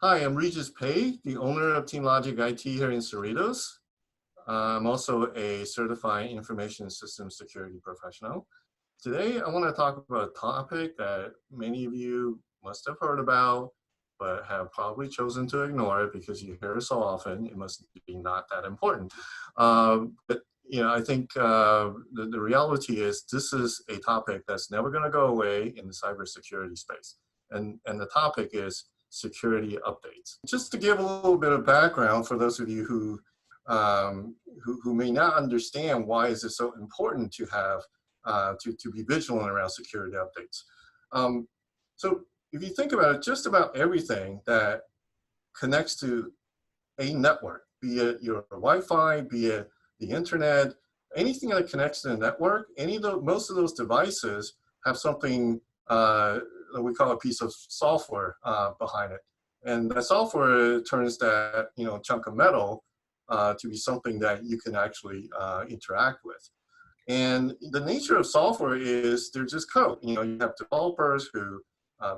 Hi, I'm Regis Pei, the owner of TeamLogic IT here in Cerritos. I'm also a certified information systems security professional. Today, I want to talk about a topic that many of you must have heard about, but have probably chosen to ignore it because you hear it so often. It must be not that important. But I think the reality is this is a topic that's never going to go away in the cybersecurity space. And the topic is security updates. Just to give a little bit of background for those of you who may not understand why is it so important to have to be vigilant around security updates. So if you think about it, just about everything that connects to a network, be it your Wi-Fi, be it the internet, anything that connects to the network, most of those devices have something that we call a piece of software behind it. And that software turns that chunk of metal to be something that you can actually interact with. And the nature of software is they're just code. You have developers who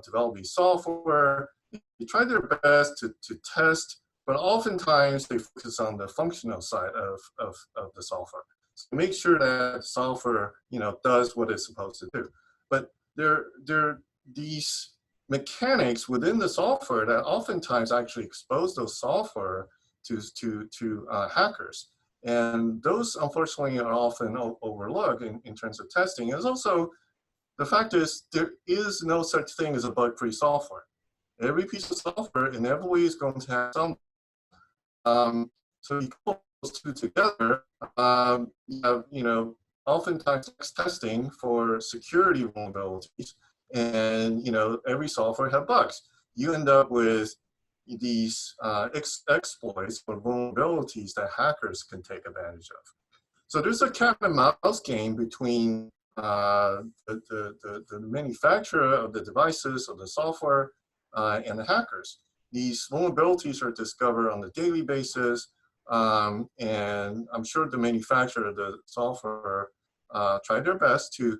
develop these software. They try their best to test, but oftentimes they focus on the functional side of the software. So make sure that software does what it's supposed to do. But there are these mechanics within the software that oftentimes actually expose those software to hackers. And those, unfortunately, are often overlooked in terms of testing. And also, the fact is, there is no such thing as a bug-free software. Every piece of software inevitably is going to have some. So you put those two together, you have, oftentimes testing for security vulnerabilities, and every software has bugs. You end up with these exploits or vulnerabilities that hackers can take advantage of. So there's a cat and mouse game between the manufacturer of the devices or the software and the hackers. These vulnerabilities are discovered on a daily basis, and I'm sure the manufacturer of the software tried their best to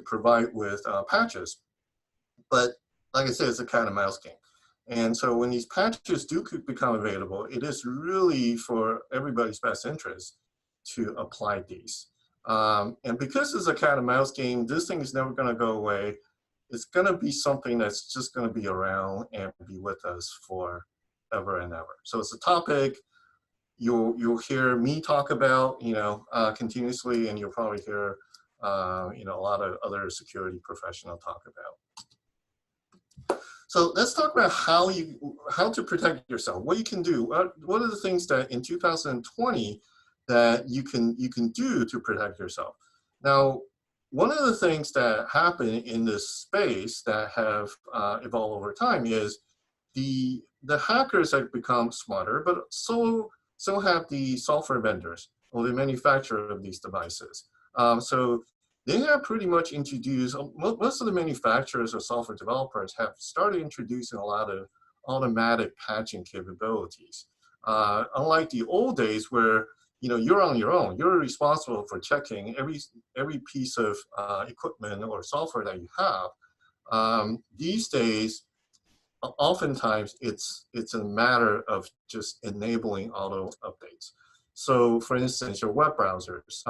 provide with patches. But like I said, it's a cat and mouse game. And so when these patches do become available, it is really for everybody's best interest to apply these. And because it's a cat and mouse game, this thing is never going to go away. It's going to be something that's just going to be around and be with us forever and ever. So it's a topic you'll hear me talk about, continuously, and you'll probably hear, a lot of other security professionals talk about. So let's talk about how to protect yourself. What you can do. What are the things that in 2020 that you can do to protect yourself? Now, one of the things that happen in this space that have evolved over time is the hackers have become smarter, but so have the software vendors or the manufacturer of these devices. So they have pretty much introduced, most of the manufacturers or software developers have started introducing a lot of automatic patching capabilities. Unlike the old days where you're on your own, you're responsible for checking every piece of equipment or software that you have. These days, oftentimes it's a matter of just enabling auto updates. So for instance, your web browsers,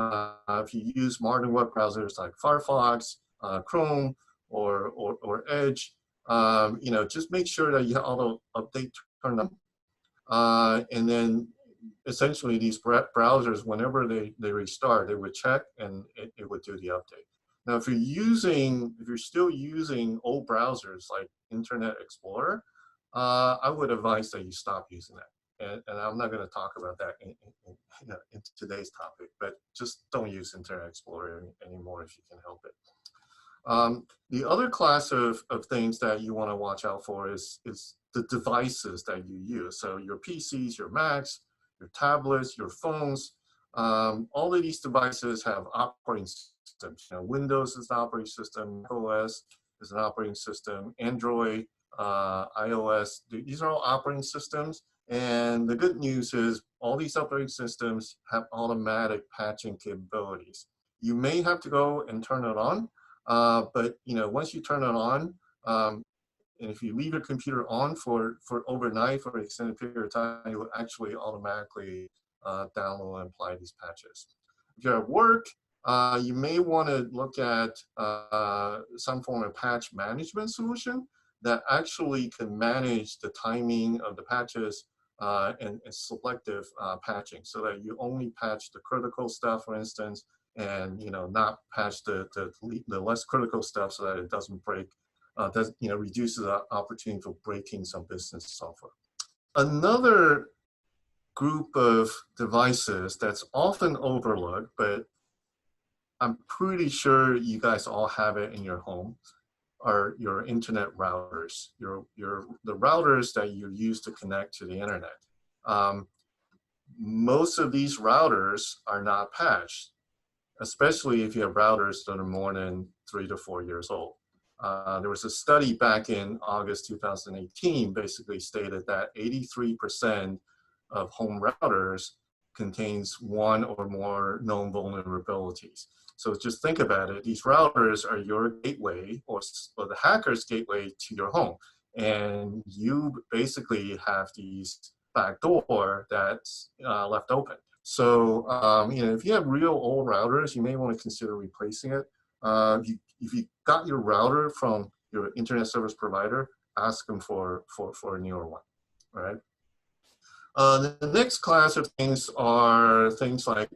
if you use modern web browsers like Firefox, Chrome, or Edge, just make sure that you have auto update turned on. And then essentially these browsers, whenever they restart, they would check and it would do the update. Now, if you're still using old browsers like Internet Explorer, I would advise that you stop using that. And I'm not going to talk about that in today's topic, but just don't use Internet Explorer anymore if you can help it. The other class of things that you want to watch out for is the devices that you use. So your PCs, your Macs, your tablets, your phones, all of these devices have operating systems. Windows is an operating system, OS is an operating system, Android, iOS, these are all operating systems. And the good news is all these operating systems have automatic patching capabilities. You may have to go and turn it on, but once you turn it on, And if you leave your computer on for overnight for an extended period of time, it will actually automatically download and apply these patches. If you're at work, you may want to look at some form of patch management solution that actually can manage the timing of the patches and selective patching, so that you only patch the critical stuff, for instance, and not patch the less critical stuff, so that it doesn't break, reduces the opportunity for breaking some business software. Another group of devices that's often overlooked, but I'm pretty sure you guys all have it in your home, are your internet routers, the routers that you use to connect to the internet. Most of these routers are not patched, especially if you have routers that are more than 3 to 4 years old. There was a study back in August 2018 basically stated that 83% of home routers contains one or more known vulnerabilities. So just think about it. These routers are your gateway or the hacker's gateway to your home. And you basically have these backdoor that's left open. So if you have real old routers, you may want to consider replacing it. If you got your router from your internet service provider, ask them for a newer one, all right? The next class of things are things like,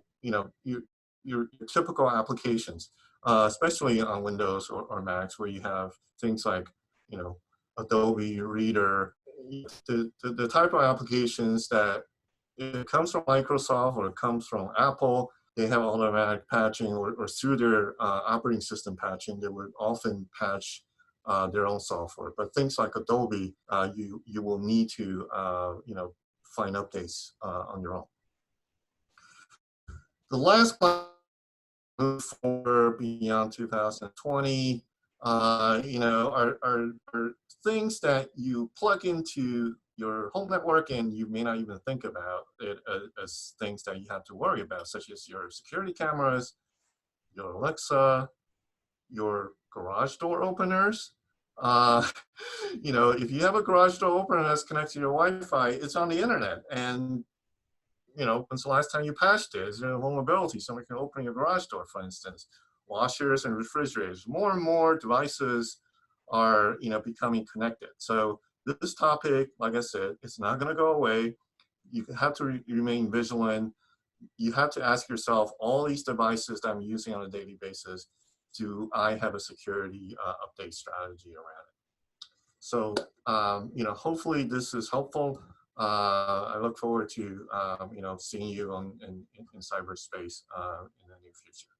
your typical applications, especially on Windows or Macs, where you have things like, Adobe Reader, the type of applications that it comes from Microsoft or it comes from Apple. They have automatic patching, or through their operating system patching, they would often patch their own software. But things like Adobe, you will need to, find updates on your own. The last part, move forward beyond 2020, are things that you plug into your home network and you may not even think about it as things that you have to worry about, such as your security cameras, your Alexa, your garage door openers. If you have a garage door opener that's connected to your Wi-Fi, it's on the internet. And, when's the last time you patched it? Is there a vulnerability? Somebody can open your garage door, for instance. Washers and refrigerators. More and more devices are, becoming connected. So this topic, like I said, it's not going to go away. You have to remain vigilant. You have to ask yourself, all these devices that I'm using on a daily basis, do I have a security update strategy around it? So, hopefully this is helpful. I look forward to, seeing you in cyberspace in the near future.